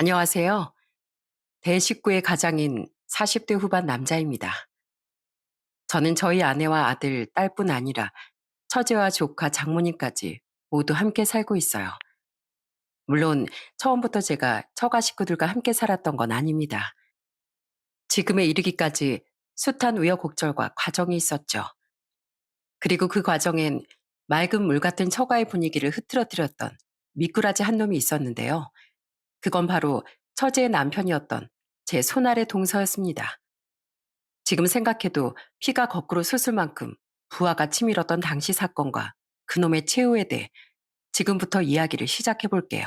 안녕하세요. 대식구의 가장인 40대 후반 남자입니다. 저는 저희 아내와 아들, 딸뿐 아니라 처제와 조카, 장모님까지 모두 함께 살고 있어요. 물론 처음부터 제가 처가 식구들과 함께 살았던 건 아닙니다. 지금에 이르기까지 숱한 우여곡절과 과정이 있었죠. 그리고 그 과정엔 맑은 물 같은 처가의 분위기를 흐트러뜨렸던 미꾸라지 한 놈이 있었는데요. 그건 바로 처제의 남편이었던 제 손아래 동서였습니다. 지금 생각해도 피가 거꾸로 솟을 만큼 부하가 치밀었던 당시 사건과 그놈의 최후에 대해 지금부터 이야기를 시작해 볼게요.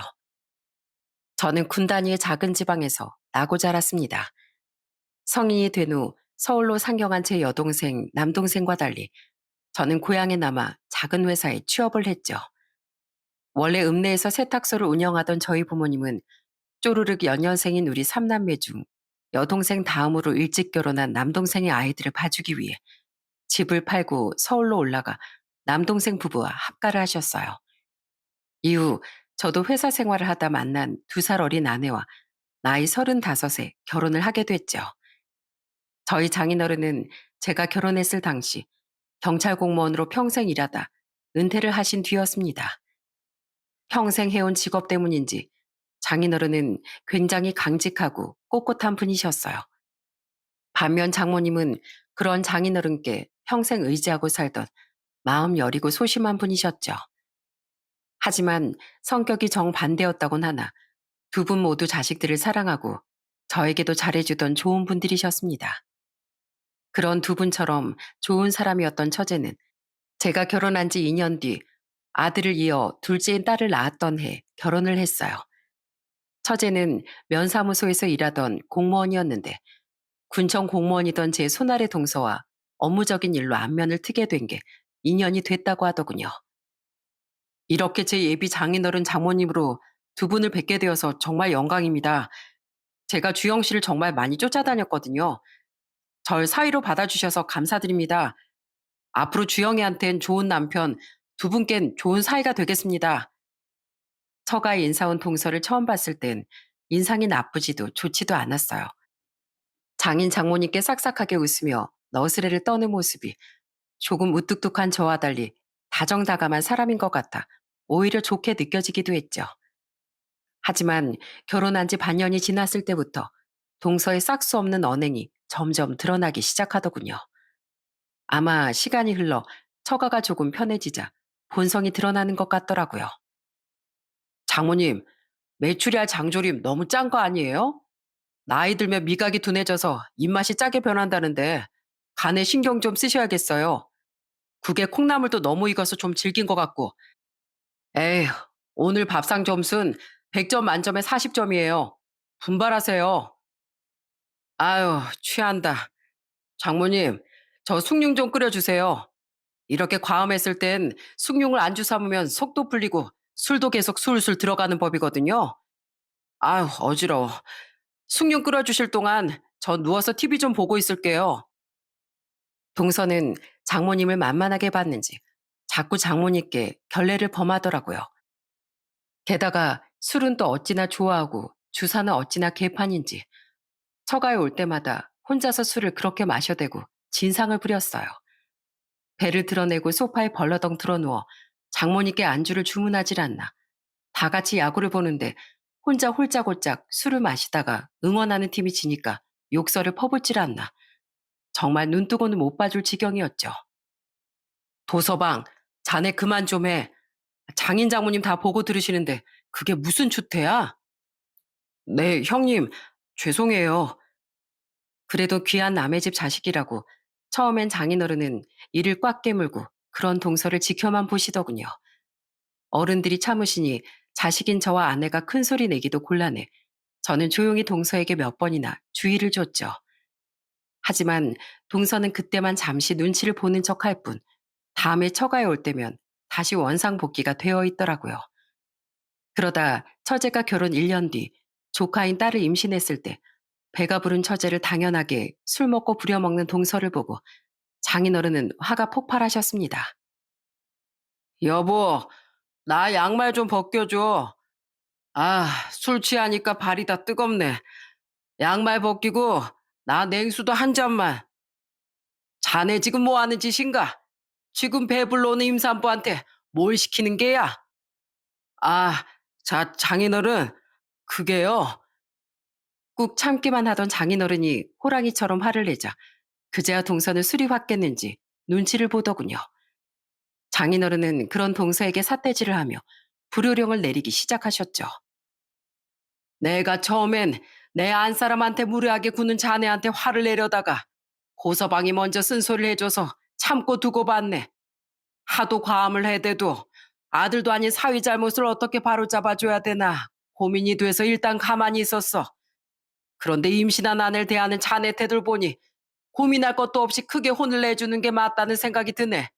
저는 군 단위의 작은 지방에서 나고 자랐습니다. 성인이 된 후 서울로 상경한 제 여동생, 남동생과 달리 저는 고향에 남아 작은 회사에 취업을 했죠. 원래 읍내에서 세탁소를 운영하던 저희 부모님은 쪼르륵 연년생인 우리 삼남매 중 여동생 다음으로 일찍 결혼한 남동생의 아이들을 봐주기 위해 집을 팔고 서울로 올라가 남동생 부부와 합가를 하셨어요. 이후 저도 회사 생활을 하다 만난 2살 어린 아내와 나이 35에 결혼을 하게 됐죠. 저희 장인어른은 제가 결혼했을 당시 경찰 공무원으로 평생 일하다 은퇴를 하신 뒤였습니다. 평생 해온 직업 때문인지 장인어른은 굉장히 강직하고 꼿꼿한 분이셨어요. 반면 장모님은 그런 장인어른께 평생 의지하고 살던 마음 여리고 소심한 분이셨죠. 하지만 성격이 정반대였다곤 하나 두 분 모두 자식들을 사랑하고 저에게도 잘해주던 좋은 분들이셨습니다. 그런 두 분처럼 좋은 사람이었던 처제는 제가 결혼한 지 2년 뒤 아들을 이어 둘째인 딸을 낳았던 해 결혼을 했어요. 처제는 면사무소에서 일하던 공무원이었는데 군청 공무원이던 제 손아래 동서와 업무적인 일로 안면을 트게 된 게 2년이 됐다고 하더군요. 이렇게 제 예비 장인어른 장모님으로 두 분을 뵙게 되어서 정말 영광입니다. 제가 주영 씨를 정말 많이 쫓아다녔거든요. 절 사위로 받아주셔서 감사드립니다. 앞으로 주영이한텐 좋은 남편, 두 분껜 좋은 사이가 되겠습니다. 처가에 인사 온 동서를 처음 봤을 땐 인상이 나쁘지도 좋지도 않았어요. 장인 장모님께 싹싹하게 웃으며 너스레를 떠는 모습이 조금 우뚝뚝한 저와 달리 다정다감한 사람인 것 같아 오히려 좋게 느껴지기도 했죠. 하지만 결혼한 지 반년이 지났을 때부터 동서의 싹수 없는 언행이 점점 드러나기 시작하더군요. 아마 시간이 흘러 처가가 조금 편해지자 본성이 드러나는 것 같더라고요. 장모님, 메추리알 장조림 너무 짠 거 아니에요? 나이 들면 미각이 둔해져서 입맛이 짜게 변한다는데 간에 신경 좀 쓰셔야겠어요. 국에 콩나물도 너무 익어서 좀 질긴 것 같고. 에휴, 오늘 밥상 점수는 100점 만점에 40점이에요. 분발하세요. 아유, 취한다. 장모님, 저 숭늉 좀 끓여주세요. 이렇게 과음했을 땐 숭늉을 안주 삼으면 속도 풀리고 술도 계속 술술 들어가는 법이거든요. 아유, 어지러워. 숭늉 끓여주실 동안 저 누워서 TV 좀 보고 있을게요. 동서는 장모님을 만만하게 봤는지 자꾸 장모님께 결례를 범하더라고요. 게다가 술은 또 어찌나 좋아하고 주사는 어찌나 개판인지 처가에 올 때마다 혼자서 술을 그렇게 마셔대고 진상을 부렸어요. 배를 드러내고 소파에 벌러덩 드러누워 장모님께 안주를 주문하질 않나. 다 같이 야구를 보는데 혼자 홀짝홀짝 술을 마시다가 응원하는 팀이 지니까 욕설을 퍼붓질 않나. 정말 눈뜨고는 못 봐줄 지경이었죠. 도서방, 자네 그만 좀 해. 장인 장모님 다 보고 들으시는데 그게 무슨 추태야? 네, 형님, 죄송해요. 그래도 귀한 남의 집 자식이라고 처음엔 장인어른은 이를 꽉 깨물고 그런 동서를 지켜만 보시더군요. 어른들이 참으시니 자식인 저와 아내가 큰 소리 내기도 곤란해 저는 조용히 동서에게 몇 번이나 주의를 줬죠. 하지만 동서는 그때만 잠시 눈치를 보는 척할 뿐 다음에 처가에 올 때면 다시 원상복귀가 되어 있더라고요. 그러다 처제가 결혼 1년 뒤 조카인 딸을 임신했을 때 배가 부른 처제를 당연하게 술 먹고 부려먹는 동서를 보고 장인어른은 화가 폭발하셨습니다. 여보, 나 양말 좀 벗겨줘. 아, 술 취하니까 발이 다 뜨겁네. 양말 벗기고 나 냉수도 한 잔만. 자네 지금 뭐 하는 짓인가? 지금 배불러 오는 임산부한테 뭘 시키는 게야? 아, 장인어른, 그게요. 꾹 참기만 하던 장인어른이 호랑이처럼 화를 내자 그제야 동서는 술이 확 깼는지 눈치를 보더군요. 장인어른은 그런 동서에게 삿대질을 하며 불효령을 내리기 시작하셨죠. 내가 처음엔 내 안사람한테 무례하게 구는 자네한테 화를 내려다가 고서방이 먼저 쓴소리를 해줘서 참고 두고 봤네. 하도 과함을 해대도 아들도 아닌 사위 잘못을 어떻게 바로잡아줘야 되나 고민이 돼서 일단 가만히 있었어. 그런데 임신한 아내를 대하는 자네 태도를 보니 고민할 것도 없이 크게 혼을 내주는 게 맞다는 생각이 드네.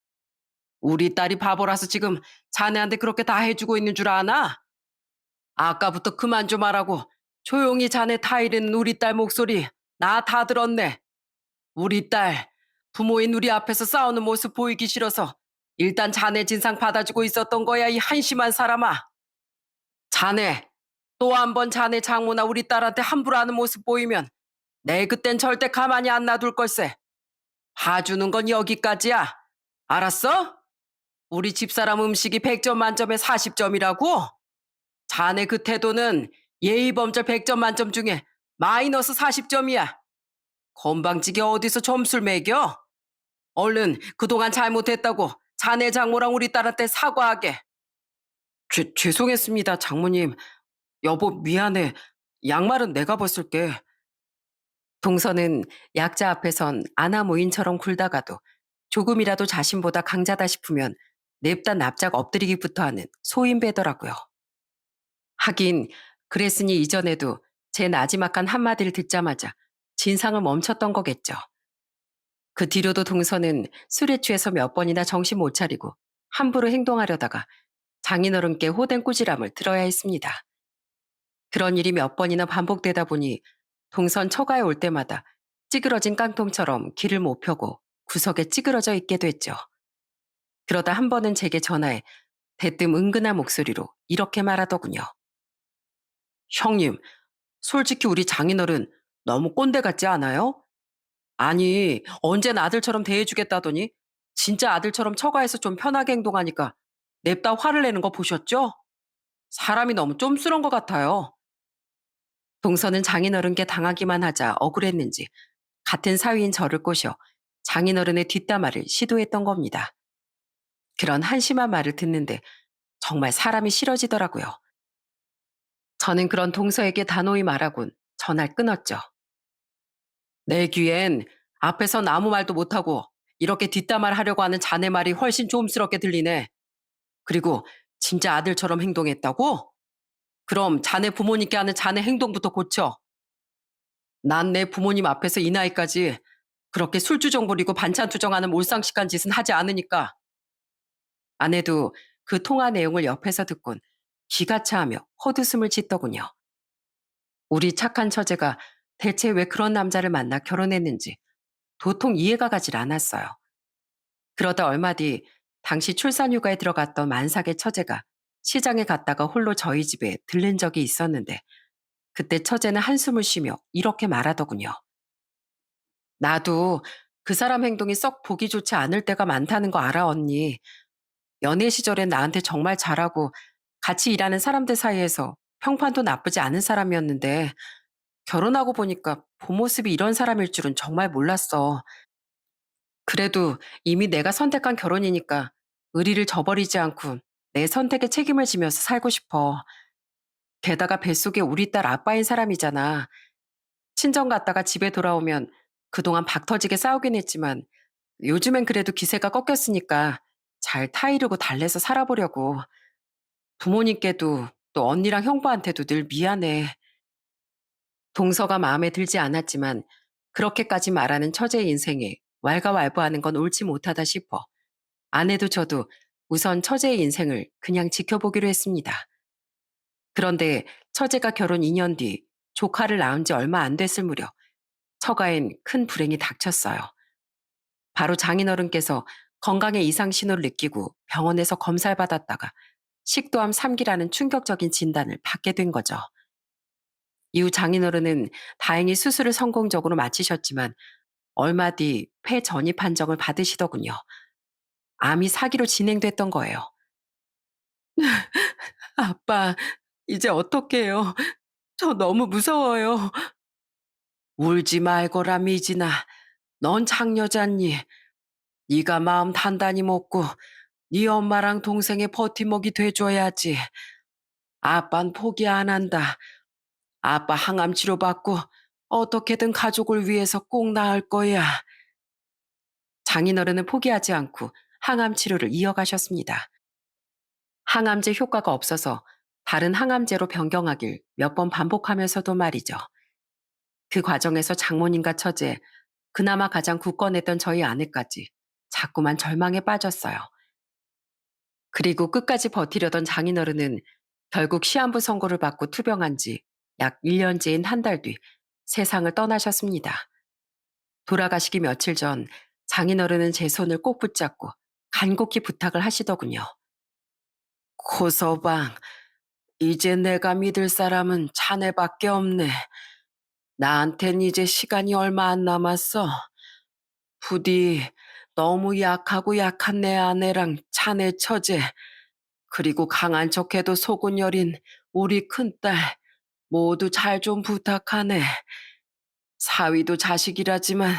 우리 딸이 바보라서 지금 자네한테 그렇게 다 해주고 있는 줄 아나? 아까부터 그만 좀 하라고 조용히 자네 타이르는 우리 딸 목소리 나 다 들었네. 우리 딸, 부모인 우리 앞에서 싸우는 모습 보이기 싫어서 일단 자네 진상 받아주고 있었던 거야, 이 한심한 사람아. 자네, 또 한 번 자네 장모나 우리 딸한테 함부로 하는 모습 보이면 내 그땐 절대 가만히 안 놔둘 걸세. 봐주는 건 여기까지야. 알았어? 우리 집사람 음식이 100점 만점에 40점이라고? 자네 그 태도는 예의범절 100점 만점 중에 마이너스 40점이야. 건방지게 어디서 점수를 매겨? 얼른 그동안 잘못했다고 자네 장모랑 우리 딸한테 사과하게. 죄송했습니다, 장모님. 여보, 미안해. 양말은 내가 벗을게. 동서는 약자 앞에선 아나무인처럼 굴다가도 조금이라도 자신보다 강자다 싶으면 냅다 납작 엎드리기부터 하는 소인배더라고요. 하긴 그랬으니 이전에도 제 나지막한 한마디를 듣자마자 진상을 멈췄던 거겠죠. 그 뒤로도 동서는 술에 취해서 몇 번이나 정신 못 차리고 함부로 행동하려다가 장인어른께 호된 꾸지람을 들어야 했습니다. 그런 일이 몇 번이나 반복되다 보니 동선 처가에 올 때마다 찌그러진 깡통처럼 길을 못 펴고 구석에 찌그러져 있게 됐죠. 그러다 한 번은 제게 전화해 대뜸 은근한 목소리로 이렇게 말하더군요. 형님, 솔직히 우리 장인어른 너무 꼰대 같지 않아요? 아니, 언젠 아들처럼 대해주겠다더니 진짜 아들처럼 처가에서 좀 편하게 행동하니까 냅다 화를 내는 거 보셨죠? 사람이 너무 쫌스러운 것 같아요. 동서는 장인어른께 당하기만 하자 억울했는지 같은 사위인 저를 꼬셔 장인어른의 뒷담화를 시도했던 겁니다. 그런 한심한 말을 듣는데 정말 사람이 싫어지더라고요. 저는 그런 동서에게 단호히 말하곤 전화를 끊었죠. 내 귀엔 앞에선 아무 말도 못하고 이렇게 뒷담화를 하려고 하는 자네 말이 훨씬 조음스럽게 들리네. 그리고 진짜 아들처럼 행동했다고? 그럼 자네 부모님께 하는 자네 행동부터 고쳐. 난 내 부모님 앞에서 이 나이까지 그렇게 술주정 부리고 반찬 투정하는 몰상식한 짓은 하지 않으니까. 아내도 그 통화 내용을 옆에서 듣곤 기가 차하며 헛웃음을 짓더군요. 우리 착한 처제가 대체 왜 그런 남자를 만나 결혼했는지 도통 이해가 가질 않았어요. 그러다 얼마 뒤 당시 출산휴가에 들어갔던 만삭의 처제가 시장에 갔다가 홀로 저희 집에 들른 적이 있었는데 그때 처제는 한숨을 쉬며 이렇게 말하더군요. 나도 그 사람 행동이 썩 보기 좋지 않을 때가 많다는 거 알아, 언니. 연애 시절엔 나한테 정말 잘하고 같이 일하는 사람들 사이에서 평판도 나쁘지 않은 사람이었는데 결혼하고 보니까 본 모습이 이런 사람일 줄은 정말 몰랐어. 그래도 이미 내가 선택한 결혼이니까 의리를 저버리지 않고 내 선택에 책임을 지면서 살고 싶어. 게다가 뱃속에 우리 딸 아빠인 사람이잖아. 친정 갔다가 집에 돌아오면 그동안 박 터지게 싸우긴 했지만 요즘엔 그래도 기세가 꺾였으니까 잘 타이르고 달래서 살아보려고. 부모님께도 또 언니랑 형부한테도 늘 미안해. 동서가 마음에 들지 않았지만 그렇게까지 말하는 처제의 인생에 왈가왈부하는 건 옳지 못하다 싶어 아내도 저도 우선 처제의 인생을 그냥 지켜보기로 했습니다. 그런데 처제가 결혼 2년 뒤 조카를 낳은 지 얼마 안 됐을 무렵 처가엔 큰 불행이 닥쳤어요. 바로 장인어른께서 건강에 이상 신호를 느끼고 병원에서 검사를 받았다가 식도암 3기라는 충격적인 진단을 받게 된 거죠. 이후 장인어른은 다행히 수술을 성공적으로 마치셨지만 얼마 뒤 폐 전이 판정을 받으시더군요. 암이 4기로 진행됐던 거예요. 아빠, 이제 어떡해요? 저 너무 무서워요. 울지 말거라, 미진아. 넌 장여자니. 네가 마음 단단히 먹고 네 엄마랑 동생의 버팀목이 돼줘야지. 아빤 포기 안 한다. 아빠 항암 치료받고 어떻게든 가족을 위해서 꼭 나을 거야. 장인어른은 포기하지 않고 항암 치료를 이어가셨습니다. 항암제 효과가 없어서 다른 항암제로 변경하길 몇 번 반복하면서도 말이죠. 그 과정에서 장모님과 처제, 그나마 가장 굳건했던 저희 아내까지 자꾸만 절망에 빠졌어요. 그리고 끝까지 버티려던 장인어른은 결국 시한부 선고를 받고 투병한 지 약 1년째인 한 달 뒤 세상을 떠나셨습니다. 돌아가시기 며칠 전 장인어른은 제 손을 꼭 붙잡고 간곡히 부탁을 하시더군요. 고서방, 이제 내가 믿을 사람은 자네밖에 없네. 나한텐 이제 시간이 얼마 안 남았어. 부디 너무 약하고 약한 내 아내랑 자네 처제, 그리고 강한 척해도 속은 여린 우리 큰딸 모두 잘 좀 부탁하네. 사위도 자식이라지만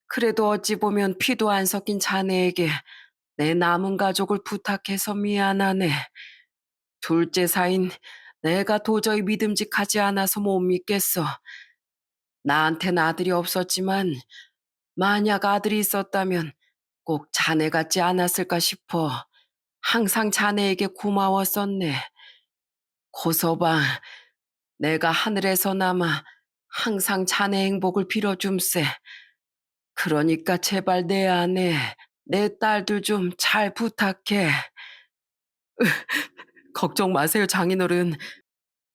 그래도 어찌 보면 피도 안 섞인 자네에게 내 남은 가족을 부탁해서 미안하네. 둘째 사인 내가 도저히 믿음직하지 않아서 못 믿겠어. 나한텐 아들이 없었지만 만약 아들이 있었다면 꼭 자네 같지 않았을까 싶어 항상 자네에게 고마웠었네. 고서방, 내가 하늘에서나마 항상 자네 행복을 빌어줌세. 그러니까 제발 내 아내, 내 딸들 좀 잘 부탁해. 걱정 마세요, 장인어른.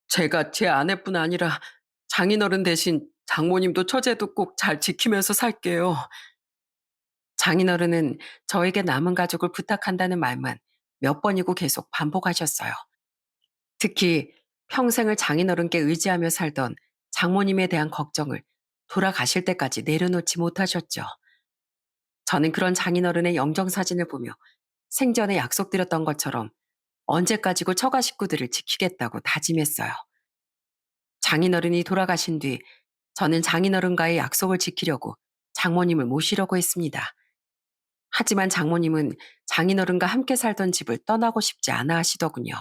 제가 제 아내뿐 아니라 장인어른 대신 장모님도 처제도 꼭 잘 지키면서 살게요. 장인어른은 저에게 남은 가족을 부탁한다는 말만 몇 번이고 계속 반복하셨어요. 특히 평생을 장인어른께 의지하며 살던 장모님에 대한 걱정을 돌아가실 때까지 내려놓지 못하셨죠. 저는 그런 장인어른의 영정사진을 보며 생전에 약속드렸던 것처럼 언제까지고 처가 식구들을 지키겠다고 다짐했어요. 장인어른이 돌아가신 뒤 저는 장인어른과의 약속을 지키려고 장모님을 모시려고 했습니다. 하지만 장모님은 장인어른과 함께 살던 집을 떠나고 싶지 않아 하시더군요.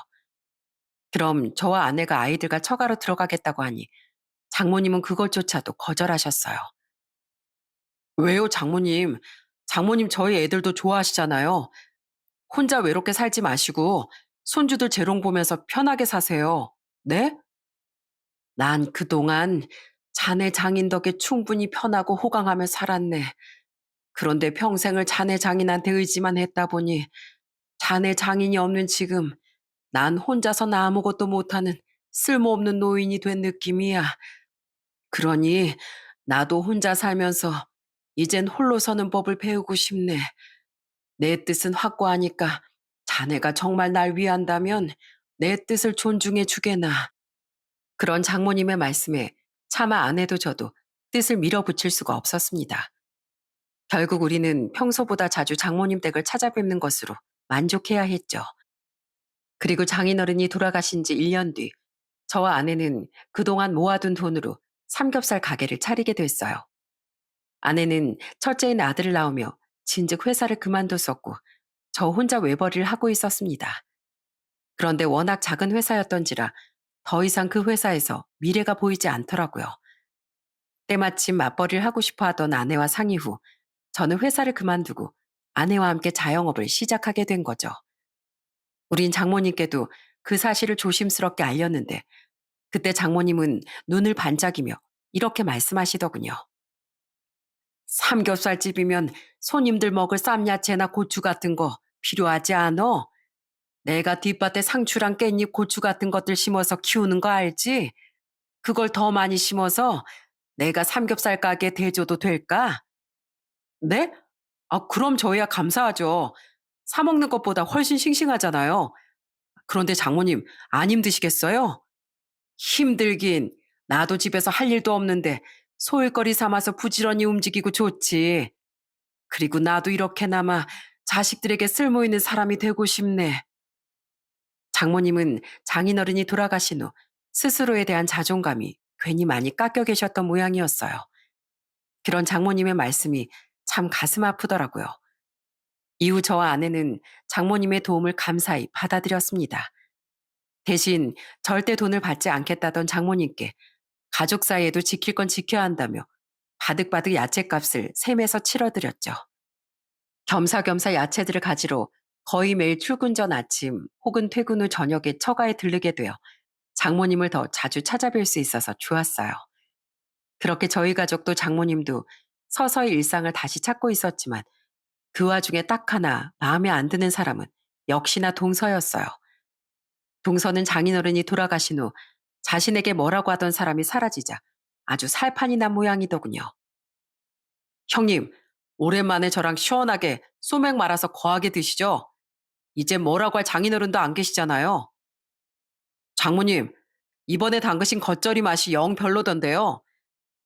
그럼 저와 아내가 아이들과 처가로 들어가겠다고 하니 장모님은 그것조차도 거절하셨어요. 왜요, 장모님? 장모님 저희 애들도 좋아하시잖아요. 혼자 외롭게 살지 마시고 손주들 재롱 보면서 편하게 사세요. 네? 난 그동안 자네 장인 덕에 충분히 편하고 호강하며 살았네. 그런데 평생을 자네 장인한테 의지만 했다 보니 자네 장인이 없는 지금 난 혼자선 아무것도 못하는 쓸모없는 노인이 된 느낌이야. 그러니 나도 혼자 살면서 이젠 홀로 서는 법을 배우고 싶네. 내 뜻은 확고하니까 자네가 정말 날 위한다면 내 뜻을 존중해 주게나. 그런 장모님의 말씀에 차마 아내도 저도 뜻을 밀어붙일 수가 없었습니다. 결국 우리는 평소보다 자주 장모님 댁을 찾아뵙는 것으로 만족해야 했죠. 그리고 장인어른이 돌아가신 지 1년 뒤 저와 아내는 그동안 모아둔 돈으로 삼겹살 가게를 차리게 됐어요. 아내는 첫째인 아들을 낳으며 진즉 회사를 그만뒀었고 저 혼자 외벌이를 하고 있었습니다. 그런데 워낙 작은 회사였던지라 더 이상 그 회사에서 미래가 보이지 않더라고요. 때마침 맞벌이를 하고 싶어 하던 아내와 상의 후 저는 회사를 그만두고 아내와 함께 자영업을 시작하게 된 거죠. 우린 장모님께도 그 사실을 조심스럽게 알렸는데 그때 장모님은 눈을 반짝이며 이렇게 말씀하시더군요. 삼겹살집이면 손님들 먹을 쌈야채나 고추 같은 거 필요하지 않어? 내가 뒷밭에 상추랑 깻잎, 고추 같은 것들 심어서 키우는 거 알지? 그걸 더 많이 심어서 내가 삼겹살 가게 대줘도 될까? 네? 아, 그럼 저희야 감사하죠. 사 먹는 것보다 훨씬 싱싱하잖아요. 그런데 장모님, 안 힘드시겠어요? 힘들긴. 나도 집에서 할 일도 없는데 소일거리 삼아서 부지런히 움직이고 좋지. 그리고 나도 이렇게나마 자식들에게 쓸모 있는 사람이 되고 싶네. 장모님은 장인어른이 돌아가신 후 스스로에 대한 자존감이 괜히 많이 깎여 계셨던 모양이었어요. 그런 장모님의 말씀이 참 가슴 아프더라고요. 이후 저와 아내는 장모님의 도움을 감사히 받아들였습니다. 대신 절대 돈을 받지 않겠다던 장모님께 가족 사이에도 지킬 건 지켜야 한다며 바득바득 야채값을 셈해서 치러드렸죠. 겸사겸사 야채들을 가지러 거의 매일 출근 전 아침 혹은 퇴근 후 저녁에 처가에 들르게 되어 장모님을 더 자주 찾아뵐 수 있어서 좋았어요. 그렇게 저희 가족도 장모님도 서서히 일상을 다시 찾고 있었지만 그 와중에 딱 하나 마음에 안 드는 사람은 역시나 동서였어요. 동서는 장인어른이 돌아가신 후 자신에게 뭐라고 하던 사람이 사라지자 아주 살판이 난 모양이더군요. 형님, 오랜만에 저랑 시원하게 소맥 말아서 거하게 드시죠? 이제 뭐라고 할 장인어른도 안 계시잖아요. 장모님, 이번에 담그신 겉절이 맛이 영 별로던데요.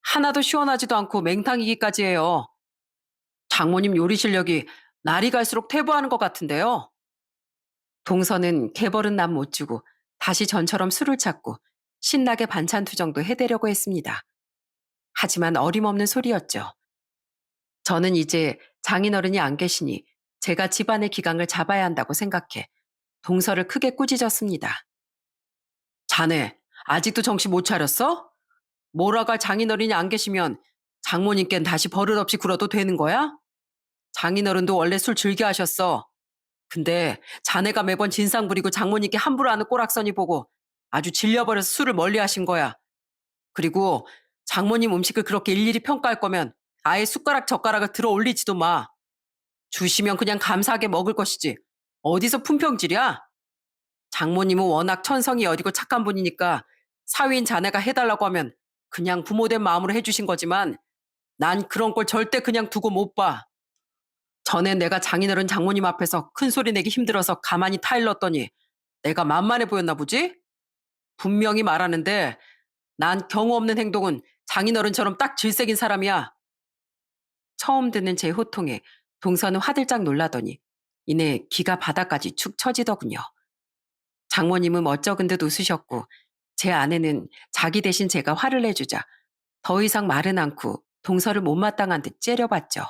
하나도 시원하지도 않고 맹탕이기까지 해요. 장모님 요리 실력이 날이 갈수록 퇴보하는 것 같은데요. 동서는 개벌은 남 못 주고 다시 전처럼 술을 찾고 신나게 반찬 투정도 해대려고 했습니다. 하지만 어림없는 소리였죠. 저는 이제 장인어른이 안 계시니 제가 집안의 기강을 잡아야 한다고 생각해 동서를 크게 꾸짖었습니다. 자네, 아직도 정신 못 차렸어? 뭐라고 할 장인어른이 안 계시면 장모님께는 다시 버릇없이 굴어도 되는 거야? 장인어른도 원래 술 즐겨 하셨어. 근데 자네가 매번 진상 부리고 장모님께 함부로 하는 꼬락서니 보고 아주 질려버려서 술을 멀리 하신 거야. 그리고 장모님 음식을 그렇게 일일이 평가할 거면 아예 숟가락 젓가락을 들어 올리지도 마. 주시면 그냥 감사하게 먹을 것이지. 어디서 품평질이야? 장모님은 워낙 천성이 여리고 착한 분이니까 사위인 자네가 해달라고 하면 그냥 부모된 마음으로 해주신 거지만 난 그런 걸 절대 그냥 두고 못 봐. 전에 내가 장인어른 장모님 앞에서 큰 소리 내기 힘들어서 가만히 타일렀더니 내가 만만해 보였나 보지? 분명히 말하는데 난 경우 없는 행동은 장인어른처럼 딱 질색인 사람이야. 처음 듣는 제 호통에 동서는 화들짝 놀라더니 이내 기가 바닥까지 축 처지더군요. 장모님은 멋쩍은 듯 웃으셨고 제 아내는 자기 대신 제가 화를 내주자 더 이상 말은 않고 동서를 못마땅한 듯 째려봤죠.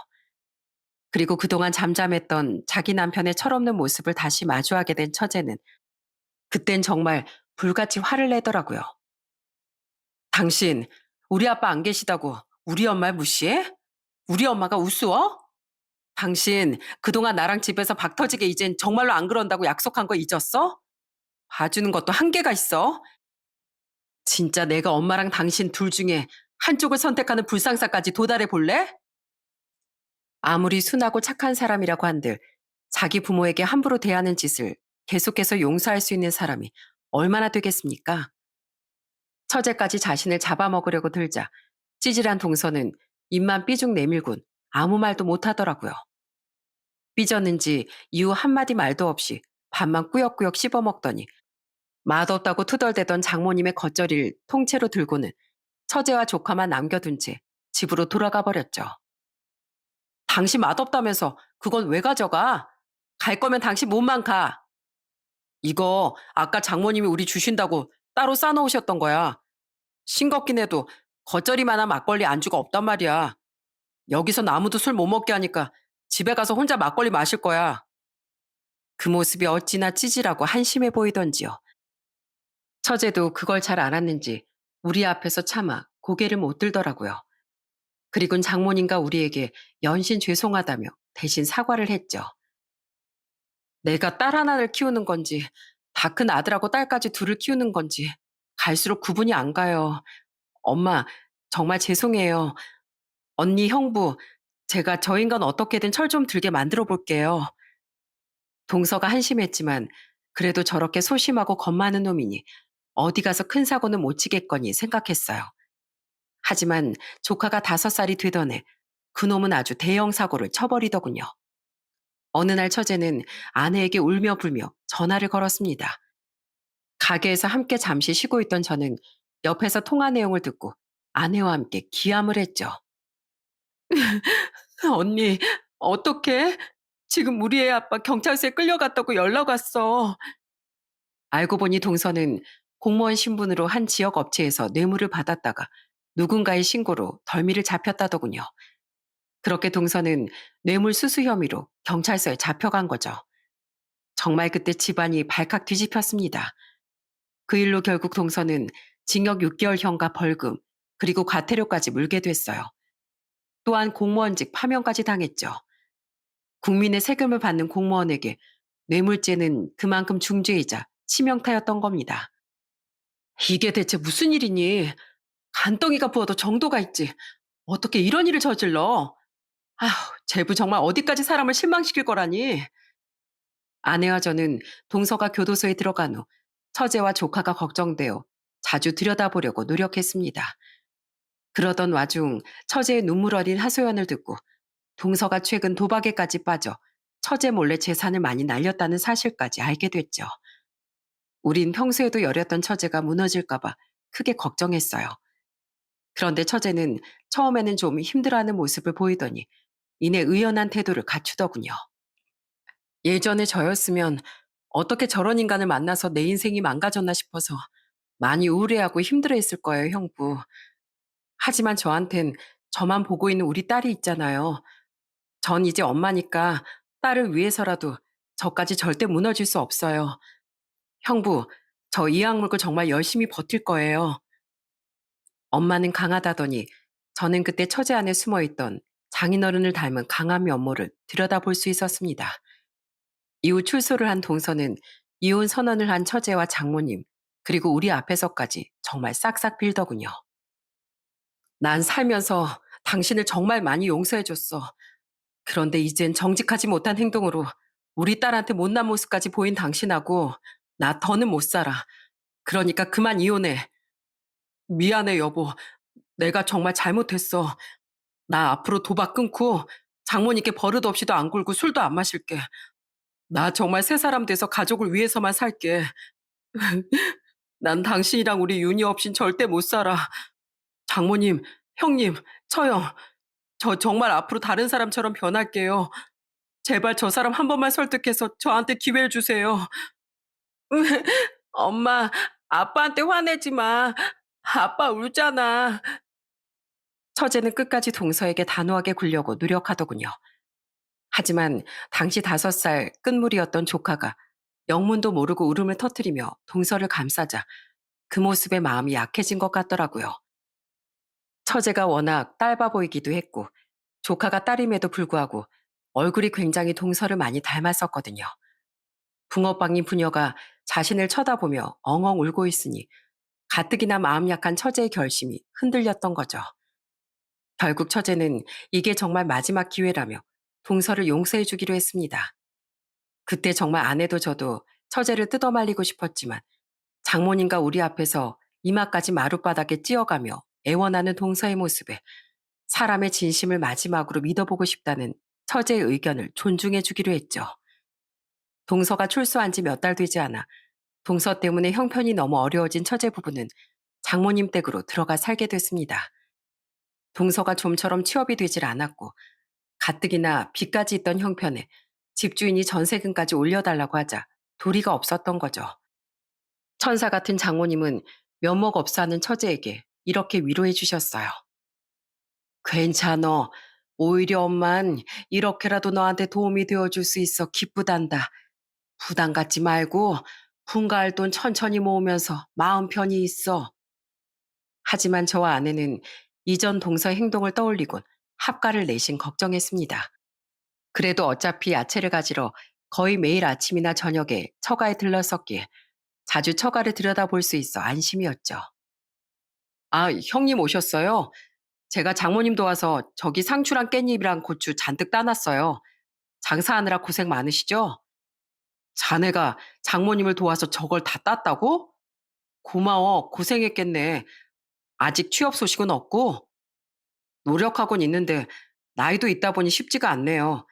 그리고 그동안 잠잠했던 자기 남편의 철없는 모습을 다시 마주하게 된 처제는 그땐 정말 불같이 화를 내더라고요. 당신, 우리 아빠 안 계시다고 우리 엄마를 무시해? 우리 엄마가 우스워? 당신, 그동안 나랑 집에서 박 터지게 이젠 정말로 안 그런다고 약속한 거 잊었어? 봐주는 것도 한계가 있어. 진짜 내가 엄마랑 당신 둘 중에 한쪽을 선택하는 불상사까지 도달해 볼래? 아무리 순하고 착한 사람이라고 한들 자기 부모에게 함부로 대하는 짓을 계속해서 용서할 수 있는 사람이 얼마나 되겠습니까? 처제까지 자신을 잡아먹으려고 들자 찌질한 동서는 입만 삐죽 내밀곤 아무 말도 못하더라고요. 삐졌는지 이후 한마디 말도 없이 밥만 꾸역꾸역 씹어먹더니 맛없다고 투덜대던 장모님의 겉절이를 통째로 들고는 처제와 조카만 남겨둔 채 집으로 돌아가 버렸죠. 당신 맛없다면서 그건 왜 가져가? 갈 거면 당신 몸만 가. 이거 아까 장모님이 우리 주신다고 따로 싸놓으셨던 거야. 싱겁긴 해도 겉절이만한 막걸리 안주가 없단 말이야. 여기선 아무도 술 못 먹게 하니까 집에 가서 혼자 막걸리 마실 거야. 그 모습이 어찌나 찌질하고 한심해 보이던지요. 처제도 그걸 잘 알았는지 우리 앞에서 차마 고개를 못 들더라고요. 그리곤 장모님과 우리에게 연신 죄송하다며 대신 사과를 했죠. 내가 딸 하나를 키우는 건지 다 큰 아들하고 딸까지 둘을 키우는 건지 갈수록 구분이 안 가요. 엄마, 정말 죄송해요. 언니, 형부, 제가 저 인간 어떻게든 철 좀 들게 만들어 볼게요. 동서가 한심했지만 그래도 저렇게 소심하고 겁 많은 놈이니 어디 가서 큰 사고는 못 치겠거니 생각했어요. 하지만 조카가 5살이 되던 해 그놈은 아주 대형 사고를 쳐버리더군요. 어느 날 처제는 아내에게 울며 불며 전화를 걸었습니다. 가게에서 함께 잠시 쉬고 있던 저는 옆에서 통화 내용을 듣고 아내와 함께 기함을 했죠. 언니, 어떡해? 지금 우리 애 아빠 경찰서에 끌려갔다고 연락 왔어. 알고 보니 동서는 공무원 신분으로 한 지역 업체에서 뇌물을 받았다가 누군가의 신고로 덜미를 잡혔다더군요. 그렇게 동서는 뇌물 수수 혐의로 경찰서에 잡혀간 거죠. 정말 그때 집안이 발칵 뒤집혔습니다. 그 일로 결국 동서는 징역 6개월형과 벌금, 그리고 과태료까지 물게 됐어요. 또한 공무원직 파면까지 당했죠. 국민의 세금을 받는 공무원에게 뇌물죄는 그만큼 중죄이자 치명타였던 겁니다. 이게 대체 무슨 일이니? 간덩이가 부어도 정도가 있지. 어떻게 이런 일을 저질러? 아휴, 제부 정말 어디까지 사람을 실망시킬 거라니. 아내와 저는 동서가 교도소에 들어간 후 처제와 조카가 걱정되어 자주 들여다보려고 노력했습니다. 그러던 와중 처제의 눈물 어린 하소연을 듣고 동서가 최근 도박에까지 빠져 처제 몰래 재산을 많이 날렸다는 사실까지 알게 됐죠. 우린 평소에도 여렸던 처제가 무너질까봐 크게 걱정했어요. 그런데 처제는 처음에는 좀 힘들어하는 모습을 보이더니 이내 의연한 태도를 갖추더군요. 예전에 저였으면 어떻게 저런 인간을 만나서 내 인생이 망가졌나 싶어서 많이 우울해하고 힘들어했을 거예요, 형부. 하지만 저한텐 저만 보고 있는 우리 딸이 있잖아요. 전 이제 엄마니까 딸을 위해서라도 저까지 절대 무너질 수 없어요. 형부, 저 이 악물고 정말 열심히 버틸 거예요. 엄마는 강하다더니 저는 그때 처제 안에 숨어있던 장인어른을 닮은 강한 면모를 들여다볼 수 있었습니다. 이후 출소를 한 동서는 이혼 선언을 한 처제와 장모님, 그리고 우리 앞에서까지 정말 싹싹 빌더군요. 난 살면서 당신을 정말 많이 용서해줬어. 그런데 이젠 정직하지 못한 행동으로 우리 딸한테 못난 모습까지 보인 당신하고 나 더는 못 살아. 그러니까 그만 이혼해. 미안해, 여보. 내가 정말 잘못했어. 나 앞으로 도박 끊고 장모님께 버릇 없이도 안 굴고 술도 안 마실게. 나 정말 새 사람 돼서 가족을 위해서만 살게. 난 당신이랑 우리 윤희 없인 절대 못 살아. 장모님, 형님, 처형. 저 정말 앞으로 다른 사람처럼 변할게요. 제발 저 사람 한 번만 설득해서 저한테 기회를 주세요. 엄마, 아빠한테 화내지 마. 아빠 울잖아. 처제는 끝까지 동서에게 단호하게 굴려고 노력하더군요. 하지만 당시 5살 끝물이었던 조카가 영문도 모르고 울음을 터뜨리며 동서를 감싸자 그 모습에 마음이 약해진 것 같더라고요. 처제가 워낙 딸바 보이기도 했고 조카가 딸임에도 불구하고 얼굴이 굉장히 동서를 많이 닮았었거든요. 붕어빵인 부녀가 자신을 쳐다보며 엉엉 울고 있으니 가뜩이나 마음 약한 처제의 결심이 흔들렸던 거죠. 결국 처제는 이게 정말 마지막 기회라며 동서를 용서해 주기로 했습니다. 그때 정말 아내도 저도 처제를 뜯어말리고 싶었지만 장모님과 우리 앞에서 이마까지 마룻바닥에 찧어가며 애원하는 동서의 모습에 사람의 진심을 마지막으로 믿어보고 싶다는 처제의 의견을 존중해 주기로 했죠. 동서가 출소한 지 몇 달 되지 않아 동서 때문에 형편이 너무 어려워진 처제 부부는 장모님 댁으로 들어가 살게 됐습니다. 동서가 좀처럼 취업이 되질 않았고 가뜩이나 빚까지 있던 형편에 집주인이 전세금까지 올려달라고 하자 도리가 없었던 거죠. 천사 같은 장모님은 면목 없어 하는 처제에게 이렇게 위로해 주셨어요. 괜찮어. 오히려 엄만 이렇게라도 너한테 도움이 되어줄 수 있어 기쁘단다. 부담 갖지 말고 분가할 돈 천천히 모으면서 마음 편히 있어. 하지만 저와 아내는 이전 동서의 행동을 떠올리곤 합가를 내심 걱정했습니다. 그래도 어차피 야채를 가지러 거의 매일 아침이나 저녁에 처가에 들렀었기에 자주 처가를 들여다볼 수 있어 안심이었죠. 아, 형님 오셨어요? 제가 장모님 도와서 저기 상추랑 깻잎이랑 고추 잔뜩 따놨어요. 장사하느라 고생 많으시죠? 자네가 장모님을 도와서 저걸 다 땄다고? 고마워. 고생했겠네. 아직 취업 소식은 없고? 노력하곤 있는데 나이도 있다 보니 쉽지가 않네요.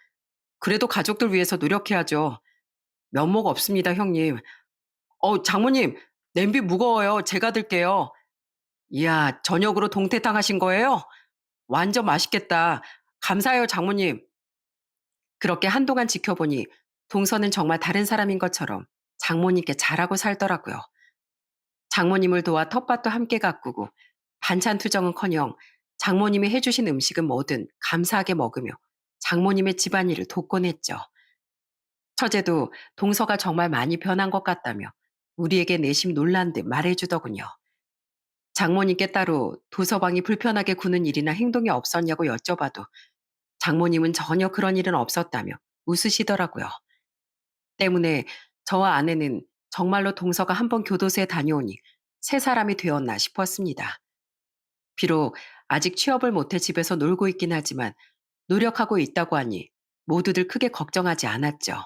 그래도 가족들 위해서 노력해야죠. 면목 없습니다, 형님. 장모님, 냄비 무거워요. 제가 들게요. 이야, 저녁으로 동태탕 하신 거예요? 완전 맛있겠다. 감사해요, 장모님. 그렇게 한동안 지켜보니 동서는 정말 다른 사람인 것처럼 장모님께 잘하고 살더라고요. 장모님을 도와 텃밭도 함께 가꾸고 반찬 투정은커녕 장모님이 해주신 음식은 뭐든 감사하게 먹으며 장모님의 집안일을 돕곤 했죠. 처제도 동서가 정말 많이 변한 것 같다며 우리에게 내심 놀란 듯 말해주더군요. 장모님께 따로 도서방이 불편하게 구는 일이나 행동이 없었냐고 여쭤봐도 장모님은 전혀 그런 일은 없었다며 웃으시더라고요. 때문에 저와 아내는 정말로 동서가 한번 교도소에 다녀오니 새 사람이 되었나 싶었습니다. 비록 아직 취업을 못해 집에서 놀고 있긴 하지만 노력하고 있다고 하니 모두들 크게 걱정하지 않았죠.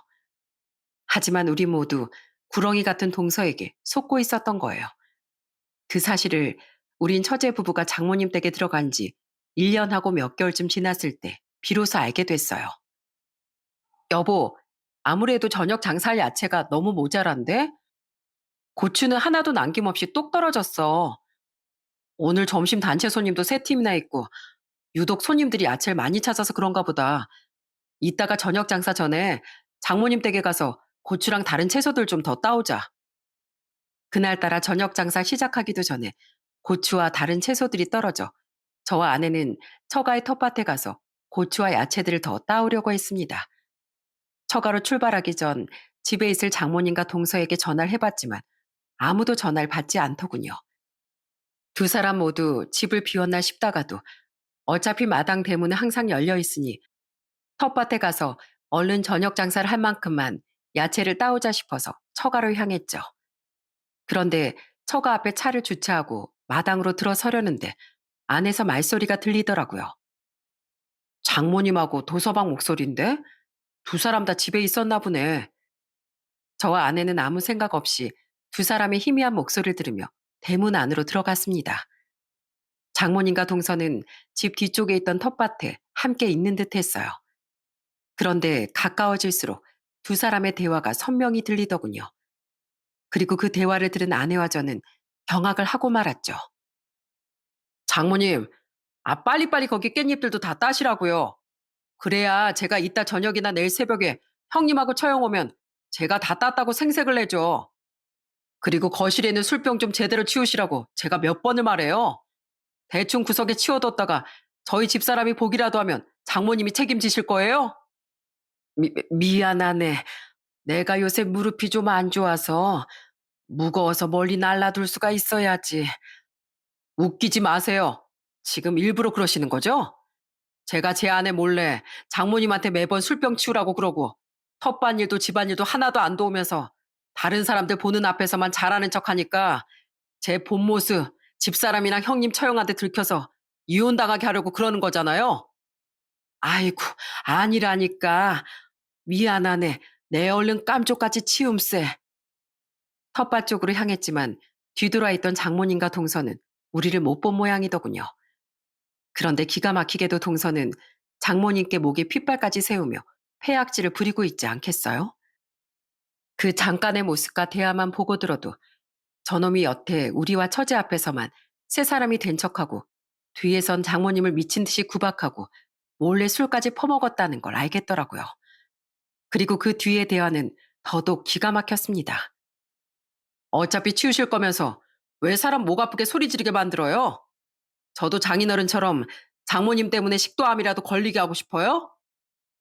하지만 우리 모두 구렁이 같은 동서에게 속고 있었던 거예요. 그 사실을 우린 처제 부부가 장모님 댁에 들어간 지 1년하고 몇 개월쯤 지났을 때 비로소 알게 됐어요. 여보, 아무래도 저녁 장사할 야채가 너무 모자란데? 고추는 하나도 남김없이 뚝 떨어졌어. 오늘 점심 단체 손님도 세 팀이나 있고 유독 손님들이 야채를 많이 찾아서 그런가 보다. 이따가 저녁 장사 전에 장모님 댁에 가서 고추랑 다른 채소들 좀 더 따오자. 그날따라 저녁 장사 시작하기도 전에 고추와 다른 채소들이 떨어져 저와 아내는 처가의 텃밭에 가서 고추와 야채들을 더 따오려고 했습니다. 처가로 출발하기 전 집에 있을 장모님과 동서에게 전화를 해봤지만 아무도 전화를 받지 않더군요. 두 사람 모두 집을 비웠나 싶다가도 어차피 마당 대문은 항상 열려 있으니 텃밭에 가서 얼른 저녁 장사를 할 만큼만 야채를 따오자 싶어서 처가로 향했죠. 그런데 처가 앞에 차를 주차하고 마당으로 들어서려는데 안에서 말소리가 들리더라고요. 장모님하고 도서방 목소리인데? 두 사람 다 집에 있었나 보네. 저와 아내는 아무 생각 없이 두 사람의 희미한 목소리를 들으며 대문 안으로 들어갔습니다. 장모님과 동서는 집 뒤쪽에 있던 텃밭에 함께 있는 듯 했어요. 그런데 가까워질수록 두 사람의 대화가 선명히 들리더군요. 그리고 그 대화를 들은 아내와 저는 경악을 하고 말았죠. 장모님, 빨리빨리 거기 깻잎들도 다 따시라고요. 그래야 제가 이따 저녁이나 내일 새벽에 형님하고 처형 오면 제가 다 땄다고 생색을 내죠. 그리고 거실에 있는 술병 좀 제대로 치우시라고 제가 몇 번을 말해요. 대충 구석에 치워뒀다가 저희 집사람이 보기라도 하면 장모님이 책임지실 거예요? 미안하네. 내가 요새 무릎이 좀 안 좋아서 무거워서 멀리 날라둘 수가 있어야지. 웃기지 마세요. 지금 일부러 그러시는 거죠? 제가 제 아내 몰래 장모님한테 매번 술병 치우라고 그러고 텃밭일도 집안일도 하나도 안 도우면서 다른 사람들 보는 앞에서만 잘하는 척하니까 제 본 모습 집사람이랑 형님 처형한테 들켜서 이혼당하게 하려고 그러는 거잖아요. 아이고, 아니라니까. 미안하네. 내 얼른 깜쪽같이 치움세. 텃밭 쪽으로 향했지만 뒤돌아 있던 장모님과 동서는 우리를 못 본 모양이더군요. 그런데 기가 막히게도 동서는 장모님께 목에 핏발까지 세우며 패약질을 부리고 있지 않겠어요? 그 잠깐의 모습과 대화만 보고 들어도 저놈이 여태 우리와 처제 앞에서만 세 사람이 된 척하고 뒤에선 장모님을 미친 듯이 구박하고 몰래 술까지 퍼먹었다는 걸 알겠더라고요. 그리고 그 뒤의 대화는 더더욱 기가 막혔습니다. 어차피 치우실 거면서 왜 사람 목 아프게 소리 지르게 만들어요? 저도 장인어른처럼 장모님 때문에 식도암이라도 걸리게 하고 싶어요?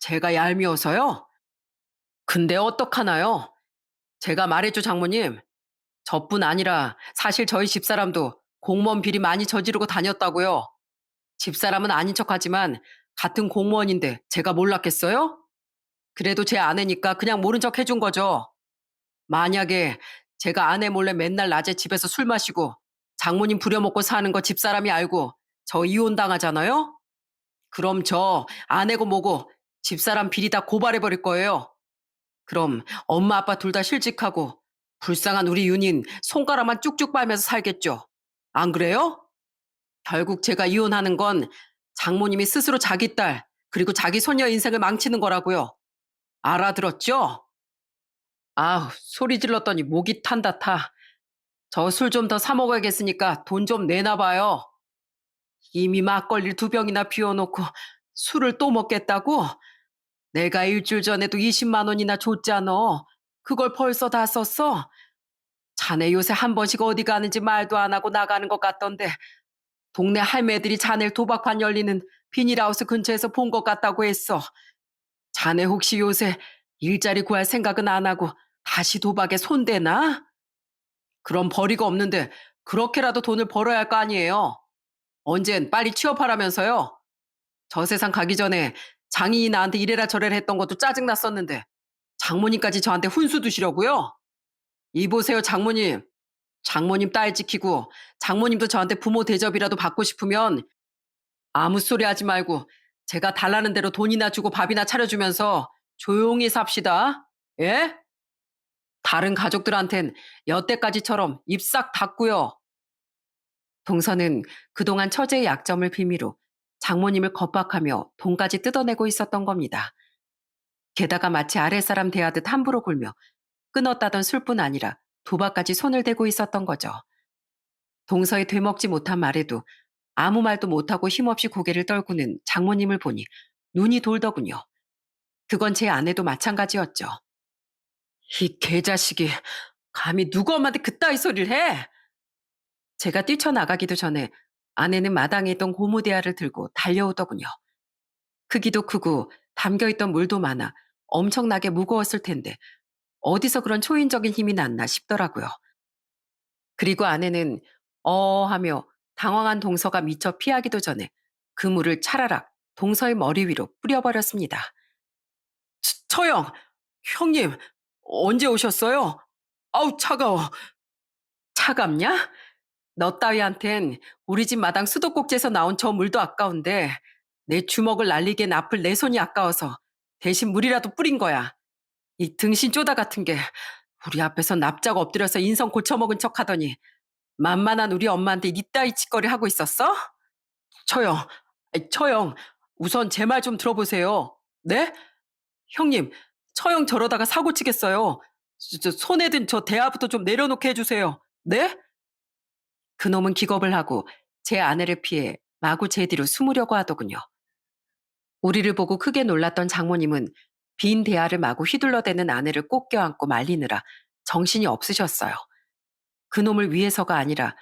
제가 얄미워서요? 근데 어떡하나요? 제가 말했죠, 장모님. 저뿐 아니라 사실 저희 집사람도 공무원 비리 많이 저지르고 다녔다고요. 집사람은 아닌 척하지만 같은 공무원인데 제가 몰랐겠어요? 그래도 제 아내니까 그냥 모른 척 해준 거죠. 만약에 제가 아내 몰래 맨날 낮에 집에서 술 마시고 장모님 부려먹고 사는 거 집사람이 알고 저 이혼당하잖아요? 그럼 저 아내고 뭐고 집사람 비리 다 고발해버릴 거예요. 그럼 엄마 아빠 둘 다 실직하고 불쌍한 우리 윤인 손가락만 쭉쭉 빨면서 살겠죠. 안 그래요? 결국 제가 이혼하는 건 장모님이 스스로 자기 딸 그리고 자기 손녀 인생을 망치는 거라고요. 알아들었죠? 아우, 소리 질렀더니 목이 탄다 타. 저 술 좀 더 사 먹어야겠으니까 돈 좀 내놔 봐요. 이미 막걸리를 2병이나 비워놓고 술을 또 먹겠다고? 내가 일주일 전에도 20만 원이나 줬잖아. 그걸 벌써 다 썼어? 자네 요새 한 번씩 어디 가는지 말도 안 하고 나가는 것 같던데 동네 할매들이 자네 도박판 열리는 비닐하우스 근처에서 본 것 같다고 했어. 자네 혹시 요새 일자리 구할 생각은 안 하고 다시 도박에 손대나? 그럼 벌이가 없는데 그렇게라도 돈을 벌어야 할 거 아니에요. 언젠 빨리 취업하라면서요. 저 세상 가기 전에 장인이 나한테 이래라 저래라 했던 것도 짜증났었는데 장모님까지 저한테 훈수 두시려고요? 이보세요 장모님. 장모님 딸 지키고 장모님도 저한테 부모 대접이라도 받고 싶으면 아무 소리 하지 말고 제가 달라는 대로 돈이나 주고 밥이나 차려주면서 조용히 삽시다. 예? 다른 가족들한텐 여태까지처럼 입 싹 닫고요. 동서는 그동안 처제의 약점을 빌미로 장모님을 겁박하며 돈까지 뜯어내고 있었던 겁니다. 게다가 마치 아랫사람 대하듯 함부로 굴며 끊었다던 술뿐 아니라 도박까지 손을 대고 있었던 거죠. 동서의 되먹지 못한 말에도 아무 말도 못하고 힘없이 고개를 떨구는 장모님을 보니 눈이 돌더군요. 그건 제 아내도 마찬가지였죠. 이 개자식이 감히 누구 엄마한테 그따위 소리를 해? 제가 뛰쳐나가기도 전에 아내는 마당에 있던 고무대야를 들고 달려오더군요. 크기도 크고 담겨있던 물도 많아 엄청나게 무거웠을 텐데 어디서 그런 초인적인 힘이 났나 싶더라고요. 그리고 아내는 하며 당황한 동서가 미처 피하기도 전에 그 물을 차라락 동서의 머리 위로 뿌려버렸습니다. 처형! 형님! 언제 오셨어요? 아우 차가워. 차갑냐? 너 따위한텐 우리 집 마당 수도꼭지에서 나온 저 물도 아까운데 내 주먹을 날리기엔 아플 내 손이 아까워서 대신 물이라도 뿌린 거야. 이 등신 쪼다 같은 게 우리 앞에서 납작 엎드려서 인성 고쳐먹은 척 하더니 만만한 우리 엄마한테 이따위 짓거리 하고 있었어? 처형, 처형, 우선 제 말 좀 들어보세요. 네? 형님, 처형 저러다가 사고 치겠어요. 손에 든 저 대야부터 좀 내려놓게 해주세요. 네? 그놈은 기겁을 하고 제 아내를 피해 마구 제 뒤로 숨으려고 하더군요. 우리를 보고 크게 놀랐던 장모님은 빈 대야를 마구 휘둘러대는 아내를 꼭 껴안고 말리느라 정신이 없으셨어요. 그놈을 위해서가 아니라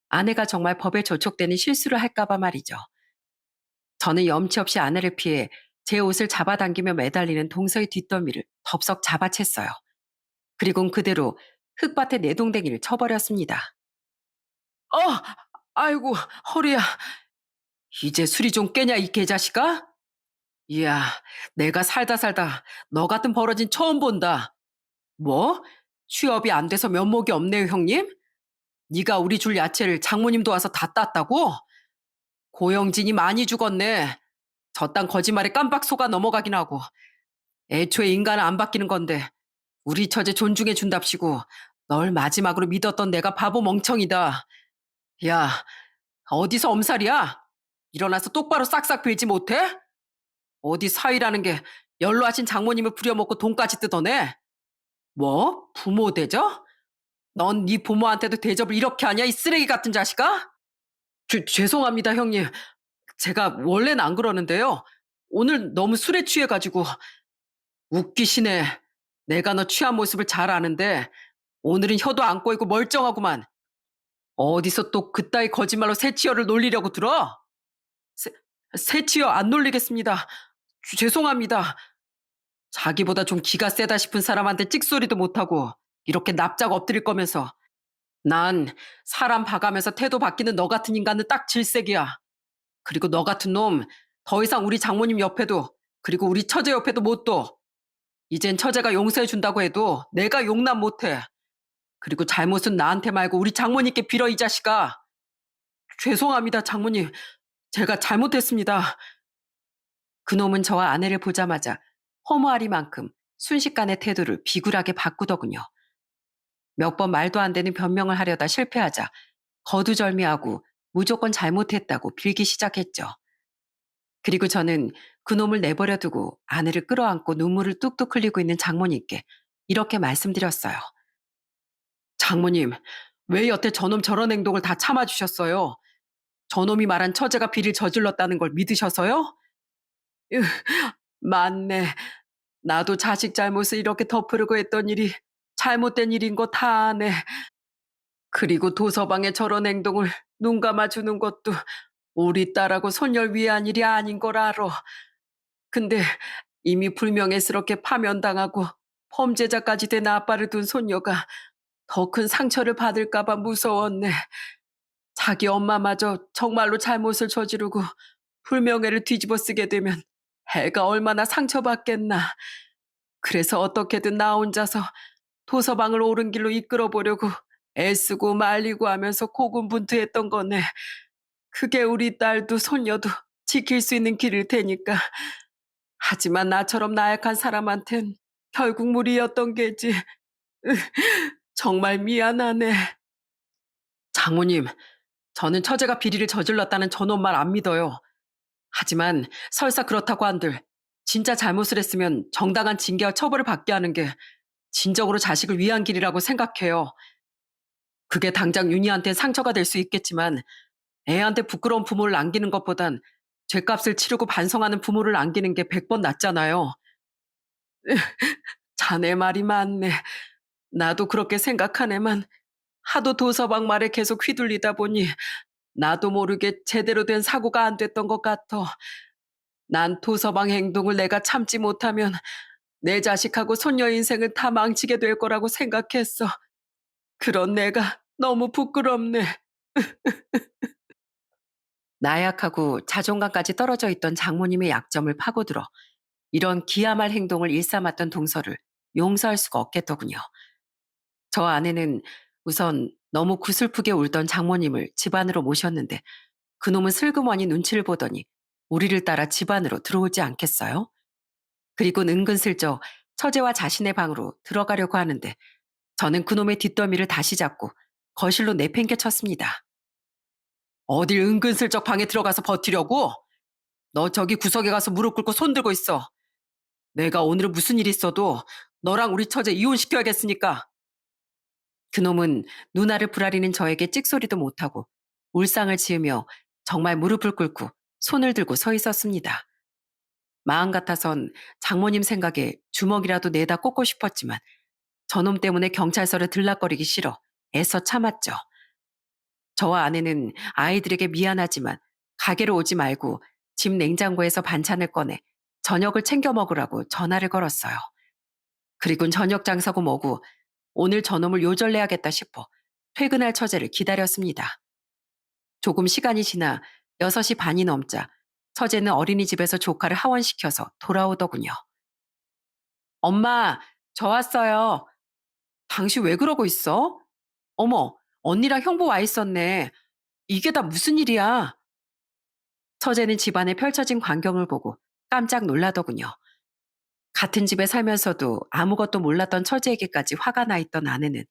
아내가 정말 법에 저촉되는 실수를 할까봐 말이죠. 저는 염치 없이 아내를 피해 제 옷을 잡아당기며 매달리는 동서의 뒷덜미를 덥석 잡아챘어요. 그리곤 그대로 흙밭에 내동댕이를 쳐버렸습니다. 어! 아이고 허리야. 이제 술이 좀 깨냐 이 개자식아? 이야, 내가 살다 살다 너 같은 버러진 처음 본다. 뭐? 취업이 안 돼서 면목이 없네요 형님? 네가 우리 줄 야채를 장모님도 와서 다 땄다고? 고영진이 많이 죽었네. 저딴 거짓말에 깜빡 속아 넘어가긴 하고. 애초에 인간은 안 바뀌는 건데 우리 처제 존중해 준답시고 널 마지막으로 믿었던 내가 바보 멍청이다. 야, 어디서 엄살이야? 일어나서 똑바로 싹싹 빌지 못해? 어디 사위라는 게 연로하신 장모님을 부려먹고 돈까지 뜯어내? 뭐? 부모 대접? 넌 네 부모한테도 대접을 이렇게 하냐 이 쓰레기 같은 자식아? 죄송합니다 형님. 제가 원래는 안 그러는데요. 오늘 너무 술에 취해가지고. 웃기시네. 내가 너 취한 모습을 잘 아는데 오늘은 혀도 안 꼬이고 멀쩡하구만. 어디서 또 그따위 거짓말로 새치여를 놀리려고 들어? 새, 새치여 안 놀리겠습니다. 죄송합니다. 자기보다 좀 기가 세다 싶은 사람한테 찍소리도 못하고 이렇게 납작 엎드릴 거면서 난 사람 봐가면서 태도 바뀌는 너 같은 인간은 딱 질색이야. 그리고 너 같은 놈 더 이상 우리 장모님 옆에도 그리고 우리 처제 옆에도 못 둬. 이젠 처제가 용서해 준다고 해도 내가 용납 못해. 그리고 잘못은 나한테 말고 우리 장모님께 빌어 이 자식아. 죄송합니다 장모님. 제가 잘못했습니다. 그놈은 저와 아내를 보자마자 허무하리만큼 순식간에 태도를 비굴하게 바꾸더군요. 몇 번 말도 안 되는 변명을 하려다 실패하자 거두절미하고 무조건 잘못했다고 빌기 시작했죠. 그리고 저는 그놈을 내버려 두고 아내를 끌어안고 눈물을 뚝뚝 흘리고 있는 장모님께 이렇게 말씀드렸어요. 장모님, 왜 여태 저놈 저런 행동을 다 참아주셨어요? 저놈이 말한 처제가 비리를 저질렀다는 걸 믿으셔서요? 으, 맞네. 나도 자식 잘못을 이렇게 덮으려고 했던 일이 잘못된 일인 거 다 아네. 그리고 도서방에 저런 행동을 눈 감아주는 것도 우리 딸하고 손녀를 위한 일이 아닌 걸 알아. 근데 이미 불명예스럽게 파면당하고 범죄자까지 된 아빠를 둔 손녀가 더 큰 상처를 받을까봐 무서웠네. 자기 엄마마저 정말로 잘못을 저지르고 불명예를 뒤집어 쓰게 되면 애가 얼마나 상처받겠나. 그래서 어떻게든 나 혼자서 도서방을 옳은 길로 이끌어 보려고 애쓰고 말리고 하면서 고군분투했던 거네. 그게 우리 딸도 손녀도 지킬 수 있는 길일 테니까. 하지만 나처럼 나약한 사람한텐 결국 무리였던 게지. 정말 미안하네. 장모님, 저는 처제가 비리를 저질렀다는 저놈 말 안 믿어요. 하지만 설사 그렇다고 한들 진짜 잘못을 했으면 정당한 징계와 처벌을 받게 하는 게 진정으로 자식을 위한 길이라고 생각해요. 그게 당장 윤희한테 상처가 될 수 있겠지만 애한테 부끄러운 부모를 남기는 것보단 죗값을 치르고 반성하는 부모를 남기는 게 100번 낫잖아요. 자네 말이 맞네. 나도 그렇게 생각하네만 하도 도서방 말에 계속 휘둘리다 보니 나도 모르게 제대로 된 사고가 안 됐던 것 같아. 난 도서방 행동을 내가 참지 못하면 내 자식하고 손녀 인생을 다 망치게 될 거라고 생각했어. 그런 내가 너무 부끄럽네. 나약하고 자존감까지 떨어져 있던 장모님의 약점을 파고들어 이런 기야말 행동을 일삼았던 동서를 용서할 수가 없겠더군요. 저 아내는 우선 너무 구슬프게 울던 장모님을 집 안으로 모셨는데 그놈은 슬그머니 눈치를 보더니 우리를 따라 집 안으로 들어오지 않겠어요? 그리고 은근슬쩍 처제와 자신의 방으로 들어가려고 하는데 저는 그놈의 뒷더미를 다시 잡고 거실로 내팽개 쳤습니다. 어딜 은근슬쩍 방에 들어가서 버티려고? 너 저기 구석에 가서 무릎 꿇고 손 들고 있어. 내가 오늘은 무슨 일 있어도 너랑 우리 처제 이혼시켜야겠으니까. 그놈은 누나를 부라리는 저에게 찍소리도 못하고 울상을 지으며 정말 무릎을 꿇고 손을 들고 서 있었습니다. 마음 같아선 장모님 생각에 주먹이라도 내다 꽂고 싶었지만 저놈 때문에 경찰서를 들락거리기 싫어 애써 참았죠. 저와 아내는 아이들에게 미안하지만 가게로 오지 말고 집 냉장고에서 반찬을 꺼내 저녁을 챙겨 먹으라고 전화를 걸었어요. 그리곤 저녁 장사고 뭐고 오늘 저놈을 요절내야겠다 싶어 퇴근할 처제를 기다렸습니다. 조금 시간이 지나 6시 반이 넘자 처제는 어린이집에서 조카를 하원시켜서 돌아오더군요. 엄마, 저 왔어요. 당신 왜 그러고 있어? 어머, 언니랑 형부 와 있었네. 이게 다 무슨 일이야? 처제는 집안에 펼쳐진 광경을 보고 깜짝 놀라더군요. 같은 집에 살면서도 아무것도 몰랐던 처제에게까지 화가 나 있던 아내는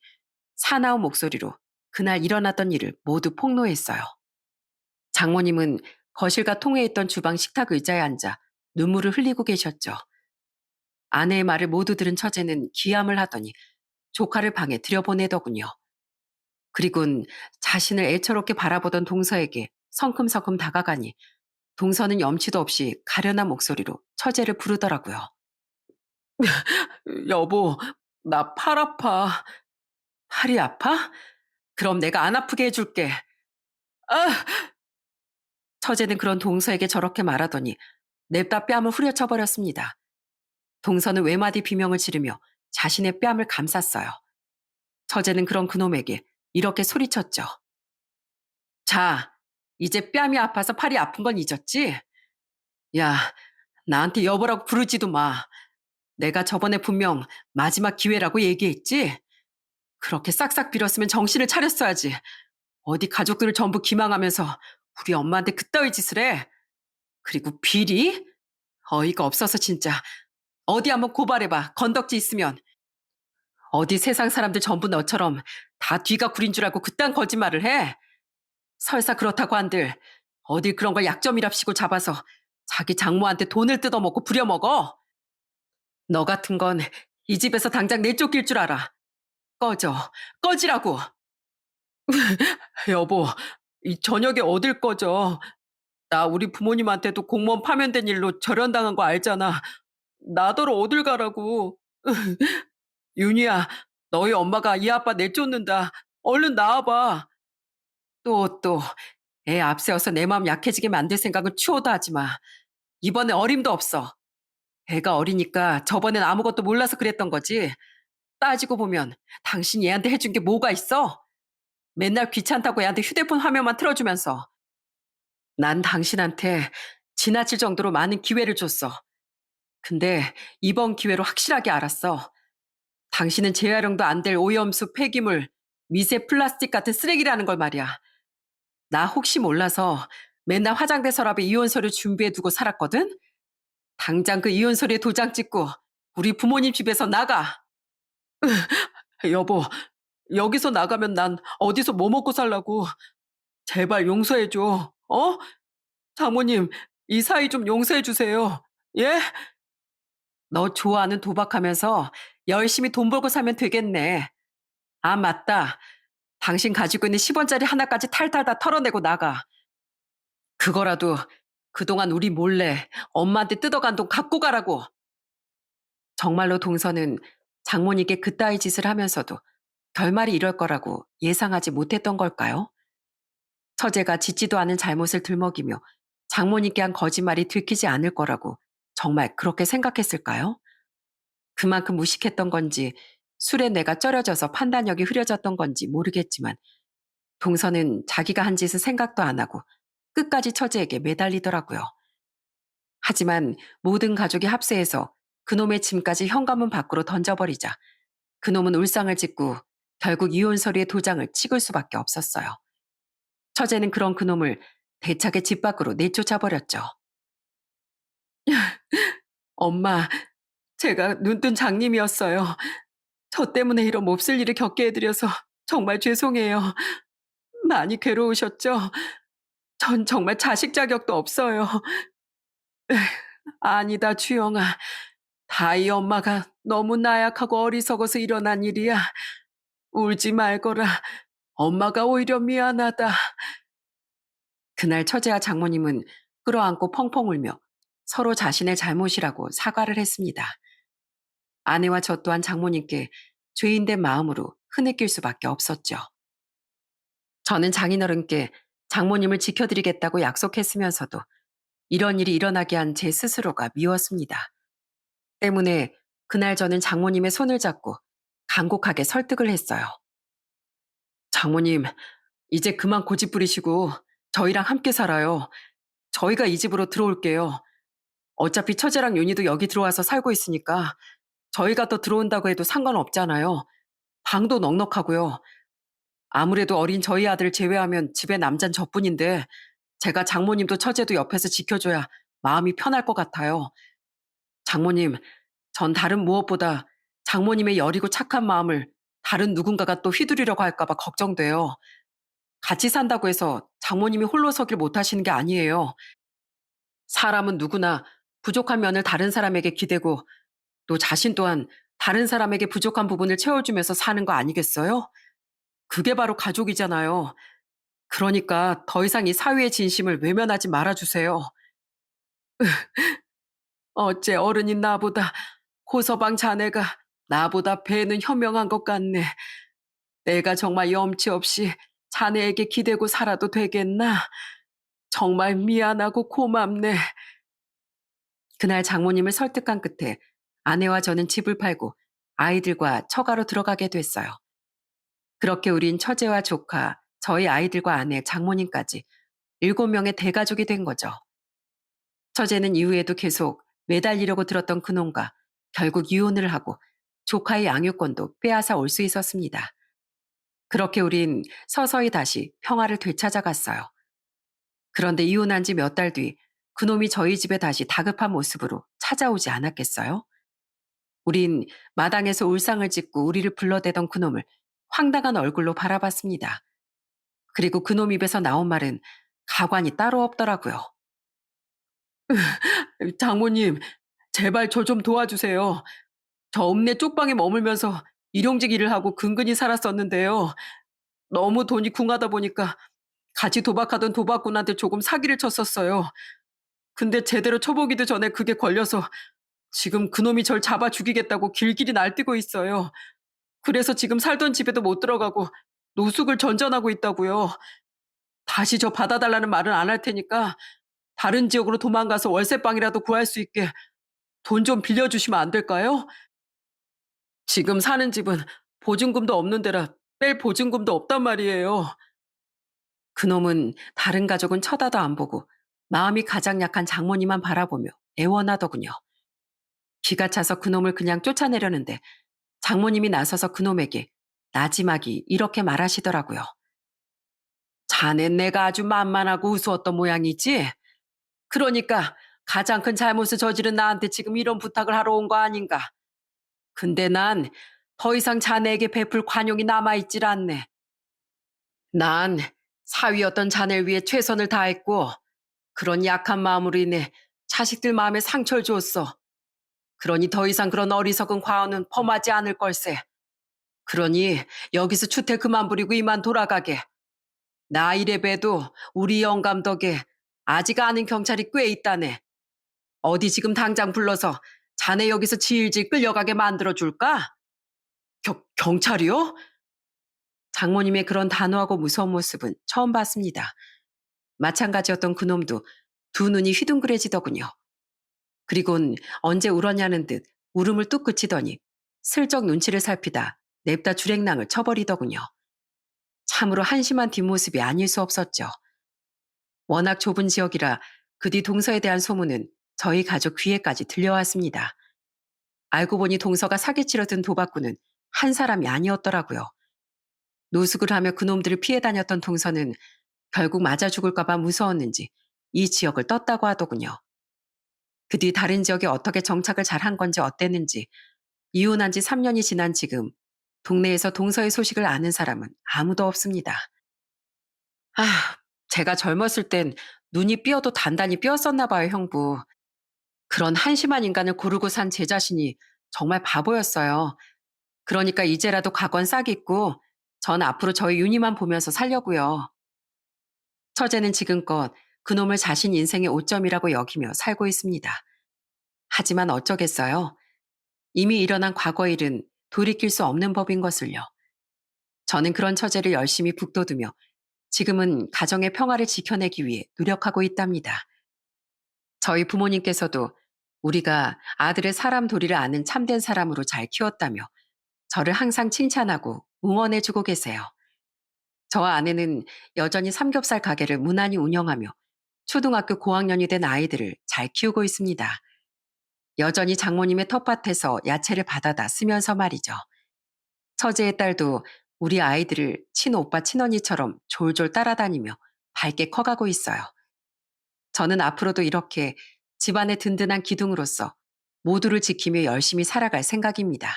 사나운 목소리로 그날 일어났던 일을 모두 폭로했어요. 장모님은 거실과 통해 있던 주방 식탁 의자에 앉아 눈물을 흘리고 계셨죠. 아내의 말을 모두 들은 처제는 기함을 하더니 조카를 방에 들여보내더군요. 그리곤 자신을 애처롭게 바라보던 동서에게 성큼성큼 다가가니 동서는 염치도 없이 가련한 목소리로 처제를 부르더라고요. 여보, 나 팔 아파. 팔이 아파? 그럼 내가 안 아프게 해줄게. 아! 처제는 그런 동서에게 저렇게 말하더니 냅다 뺨을 후려쳐 버렸습니다. 동서는 외마디 비명을 지르며 자신의 뺨을 감쌌어요. 처제는 그런 그놈에게 이렇게 소리쳤죠. 자, 이제 뺨이 아파서 팔이 아픈 건 잊었지? 야, 나한테 여보라고 부르지도 마. 내가 저번에 분명 마지막 기회라고 얘기했지? 그렇게 싹싹 빌었으면 정신을 차렸어야지. 어디 가족들을 전부 기망하면서 우리 엄마한테 그따위 짓을 해. 그리고 비리? 어이가 없어서 진짜. 어디 한번 고발해봐. 건덕지 있으면. 어디 세상 사람들 전부 너처럼 다 뒤가 구린 줄 알고 그딴 거짓말을 해. 설사 그렇다고 한들 어딜 그런 걸 약점이랍시고 잡아서 자기 장모한테 돈을 뜯어먹고 부려먹어. 너 같은 건 이 집에서 당장 내쫓길 줄 알아. 꺼져. 꺼지라고. 여보, 이 저녁에 어딜 꺼져. 나 우리 부모님한테도 공무원 파면된 일로 절연당한 거 알잖아. 나더러 어딜 가라고. 윤희야, 너희 엄마가 이 아빠 내쫓는다. 얼른 나와봐. 또, 애 앞세워서 내 마음 약해지게 만들 생각은 추호도 하지 마. 이번에 어림도 없어. 애가 어리니까 저번엔 아무것도 몰라서 그랬던 거지. 따지고 보면 당신 얘한테 해준 게 뭐가 있어? 맨날 귀찮다고 애한테 휴대폰 화면만 틀어주면서. 난 당신한테 지나칠 정도로 많은 기회를 줬어. 근데 이번 기회로 확실하게 알았어. 당신은 재활용도 안 될 오염수, 폐기물, 미세 플라스틱 같은 쓰레기라는 걸 말이야. 나 혹시 몰라서 맨날 화장대 서랍에 이혼 서류 준비해 두고 살았거든? 당장 그 이혼 서류에 도장 찍고 우리 부모님 집에서 나가. 여보, 여기서 나가면 난 어디서 뭐 먹고 살라고. 제발 용서해 줘. 어? 장모님, 이 사이 좀 용서해 주세요. 예? 너 좋아하는 도박하면서 열심히 돈 벌고 살면 되겠네. 아, 맞다. 당신 가지고 있는 10원짜리 하나까지 탈탈 다 털어내고 나가. 그거라도 그동안 우리 몰래 엄마한테 뜯어간 돈 갖고 가라고. 정말로 동서는 장모님께 그따위 짓을 하면서도 결말이 이럴 거라고 예상하지 못했던 걸까요? 처제가 짓지도 않은 잘못을 들먹이며 장모님께 한 거짓말이 들키지 않을 거라고 정말 그렇게 생각했을까요? 그만큼 무식했던 건지 술에 뇌가 쩔여져서 판단력이 흐려졌던 건지 모르겠지만 동서는 자기가 한 짓을 생각도 안 하고 끝까지 처제에게 매달리더라고요. 하지만 모든 가족이 합세해서 그놈의 짐까지 현관문 밖으로 던져버리자 그놈은 울상을 짓고 결국 이혼 서류에 도장을 찍을 수밖에 없었어요. 처제는 그런 그놈을 대차게 집 밖으로 내쫓아버렸죠. 엄마, 제가 눈뜬 장님이었어요. 저 때문에 이런 몹쓸 일을 겪게 해드려서 정말 죄송해요. 많이 괴로우셨죠? 전 정말 자식 자격도 없어요. 아니다, 주영아. 다 이 엄마가 너무 나약하고 어리석어서 일어난 일이야. 울지 말거라. 엄마가 오히려 미안하다. 그날 처제와 장모님은 끌어안고 펑펑 울며 서로 자신의 잘못이라고 사과를 했습니다. 아내와 저 또한 장모님께 죄인된 마음으로 흐느낄 수밖에 없었죠. 저는 장인어른께 장모님을 지켜드리겠다고 약속했으면서도 이런 일이 일어나게 한 제 스스로가 미웠습니다. 때문에 그날 저는 장모님의 손을 잡고 간곡하게 설득을 했어요. 장모님, 이제 그만 고집 부리시고 저희랑 함께 살아요. 저희가 이 집으로 들어올게요. 어차피 처제랑 윤희도 여기 들어와서 살고 있으니까 저희가 더 들어온다고 해도 상관없잖아요. 방도 넉넉하고요. 아무래도 어린 저희 아들 제외하면 집에 남잔 저뿐인데 제가 장모님도 처제도 옆에서 지켜줘야 마음이 편할 것 같아요. 장모님, 전 다른 무엇보다 장모님의 여리고 착한 마음을 다른 누군가가 또 휘두르려고 할까봐 걱정돼요. 같이 산다고 해서 장모님이 홀로 서길 못하시는 게 아니에요. 사람은 누구나 부족한 면을 다른 사람에게 기대고 또 자신 또한 다른 사람에게 부족한 부분을 채워주면서 사는 거 아니겠어요? 그게 바로 가족이잖아요. 그러니까 더 이상 이 사위의 진심을 외면하지 말아주세요. 어째 어른인 나보다 고서방 자네가 나보다 배는 현명한 것 같네. 내가 정말 염치 없이 자네에게 기대고 살아도 되겠나? 정말 미안하고 고맙네. 그날 장모님을 설득한 끝에 아내와 저는 집을 팔고 아이들과 처가로 들어가게 됐어요. 그렇게 우린 처제와 조카, 저희 아이들과 아내, 장모님까지 7명의 대가족이 된 거죠. 처제는 이후에도 계속 매달리려고 들었던 그놈과 결국 이혼을 하고 조카의 양육권도 빼앗아 올 수 있었습니다. 그렇게 우린 서서히 다시 평화를 되찾아갔어요. 그런데 이혼한 지 몇 달 뒤 그놈이 저희 집에 다시 다급한 모습으로 찾아오지 않았겠어요? 우린 마당에서 울상을 짓고 우리를 불러대던 그놈을 황당한 얼굴로 바라봤습니다. 그리고 그놈 입에서 나온 말은 가관이 따로 없더라고요. 장모님, 제발 저 좀 도와주세요. 저 읍내 쪽방에 머물면서 일용직 일을 하고 근근히 살았었는데요. 너무 돈이 궁하다 보니까 같이 도박하던 도박꾼한테 조금 사기를 쳤었어요. 근데 제대로 쳐보기도 전에 그게 걸려서 지금 그놈이 절 잡아 죽이겠다고 길길이 날뛰고 있어요. 그래서 지금 살던 집에도 못 들어가고 노숙을 전전하고 있다고요. 다시 저 받아달라는 말은 안 할 테니까 다른 지역으로 도망가서 월세방이라도 구할 수 있게 돈 좀 빌려주시면 안 될까요? 지금 사는 집은 보증금도 없는 데라 뺄 보증금도 없단 말이에요. 그놈은 다른 가족은 쳐다도 안 보고 마음이 가장 약한 장모님만 바라보며 애원하더군요. 기가 차서 그놈을 그냥 쫓아내려는데 장모님이 나서서 그놈에게 나지막이 이렇게 말하시더라고요. 자넨 내가 아주 만만하고 우스웠던 모양이지? 그러니까 가장 큰 잘못을 저지른 나한테 지금 이런 부탁을 하러 온 거 아닌가? 근데 난 더 이상 자네에게 베풀 관용이 남아있질 않네. 난 사위였던 자네를 위해 최선을 다했고 그런 약한 마음으로 인해 자식들 마음에 상처를 줬어. 그러니 더 이상 그런 어리석은 과언은 범하지 않을 걸세. 그러니 여기서 추태 그만 부리고 이만 돌아가게. 나 이래 봬도 우리 영감 덕에 아직 아는 경찰이 꽤 있다네. 어디 지금 당장 불러서 자네 여기서 질질 끌려가게 만들어줄까? 경찰이요? 장모님의 그런 단호하고 무서운 모습은 처음 봤습니다. 마찬가지였던 그놈도 두 눈이 휘둥그레지더군요. 그리곤 언제 울었냐는 듯 울음을 뚝 그치더니 슬쩍 눈치를 살피다 냅다 주랭랑을 쳐버리더군요. 참으로 한심한 뒷모습이 아닐 수 없었죠. 워낙 좁은 지역이라 그 뒤 동서에 대한 소문은 저희 가족 귀에까지 들려왔습니다. 알고 보니 동서가 사기치러 든 도박꾼은 한 사람이 아니었더라고요. 노숙을 하며 그놈들을 피해 다녔던 동서는 결국 맞아 죽을까봐 무서웠는지 이 지역을 떴다고 하더군요. 그 뒤 다른 지역에 어떻게 정착을 잘한 건지 어땠는지 이혼한 지 3년이 지난 지금 동네에서 동서의 소식을 아는 사람은 아무도 없습니다. 아, 제가 젊었을 땐 눈이 삐어도 단단히 삐었었나 봐요, 형부. 그런 한심한 인간을 고르고 산 제 자신이 정말 바보였어요. 그러니까 이제라도 가건 싹 잊고 전 앞으로 저희 윤희만 보면서 살려고요. 처제는 지금껏 그놈을 자신 인생의 오점이라고 여기며 살고 있습니다. 하지만 어쩌겠어요. 이미 일어난 과거 일은 돌이킬 수 없는 법인 것을요. 저는 그런 처제를 열심히 북돋우며 지금은 가정의 평화를 지켜내기 위해 노력하고 있답니다. 저희 부모님께서도 우리가 아들의 사람 도리를 아는 참된 사람으로 잘 키웠다며 저를 항상 칭찬하고 응원해주고 계세요. 저와 아내는 여전히 삼겹살 가게를 무난히 운영하며 초등학교 고학년이 된 아이들을 잘 키우고 있습니다. 여전히 장모님의 텃밭에서 야채를 받아다 쓰면서 말이죠. 처제의 딸도 우리 아이들을 친오빠 친언니처럼 졸졸 따라다니며 밝게 커가고 있어요. 저는 앞으로도 이렇게 집안의 든든한 기둥으로서 모두를 지키며 열심히 살아갈 생각입니다.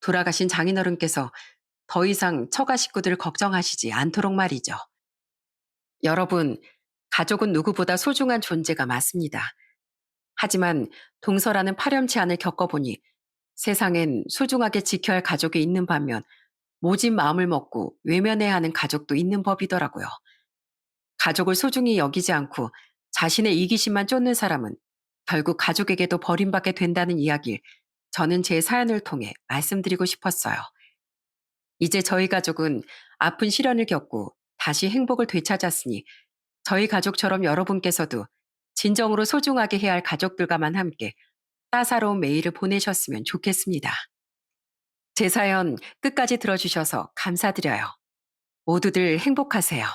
돌아가신 장인어른께서 더 이상 처가 식구들을 걱정하시지 않도록 말이죠. 여러분, 가족은 누구보다 소중한 존재가 맞습니다. 하지만 동서라는 파렴치 않을 겪어보니 세상엔 소중하게 지켜야 할 가족이 있는 반면 모진 마음을 먹고 외면해야 하는 가족도 있는 법이더라고요. 가족을 소중히 여기지 않고 자신의 이기심만 쫓는 사람은 결국 가족에게도 버림받게 된다는 이야기를 저는 제 사연을 통해 말씀드리고 싶었어요. 이제 저희 가족은 아픈 시련을 겪고 다시 행복을 되찾았으니 저희 가족처럼 여러분께서도 진정으로 소중하게 해야 할 가족들과만 함께 따사로운 매일을 보내셨으면 좋겠습니다. 제 사연 끝까지 들어주셔서 감사드려요. 모두들 행복하세요.